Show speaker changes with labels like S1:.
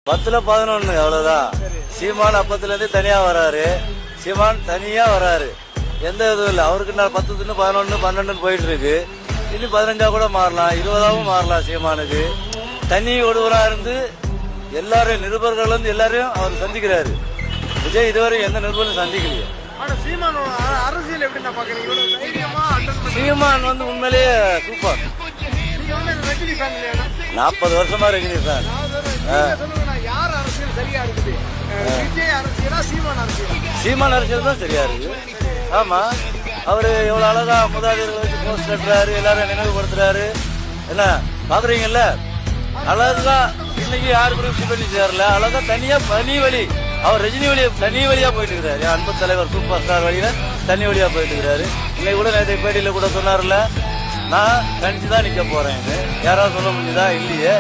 S1: 10ல 11 அவ்வளவுதான். சீமான் அப்பத்துல இருந்து தனியா வராரு. சீமான் தனியா வராரு, எந்த இதுவும் இல்ல. அவருக்கு 10 11 12 போயிட்டு இருக்கு. இன்னும் 15 கூட மாறலாம், 20ஆவும் மாறலாம். சீமானுக்கு தனி ஒருவரா இருந்து எல்லாரும் நிருபர்கள் வந்து எல்லாரையும் அவர் சந்திக்கிறாரு. விஜய் இதுவரை எந்த நிருபரும் சந்திக்கலையே. சீமான் வந்து உண்மையிலேயே சூப்பர். 40 வருஷமா ரஜினி ஃபேன். சீமான் அரசியல் தான் சரியா இருக்கு. ஆமா, அவரு எவ்வளவு அழகா முதலாளிகள் வச்சு போஸ்ட் கட்டுறாரு, எல்லாரும் நினைவுபடுத்துறாரு. என்ன பாக்குறீங்கல்ல, அழகா இன்னைக்கு யாருக்கு பண்ணி சேரல, அழகா தனியா பனி வழி. அவர் ரஜினி வழியா தனி வழியா போயிட்டு இருக்கிறாரு. அன்பு தலைவர் சூப்பர் ஸ்டார் வழியில தனி வழியா போயிட்டு இருக்கிறாரு. இன்னைக்கு கூட நேற்று பேட்டியில கூட சொன்னார்ல, நான் கணிச்சுதான் நிக்க போறேன். யாராவது சொல்ல முடியுதா? இல்லையே.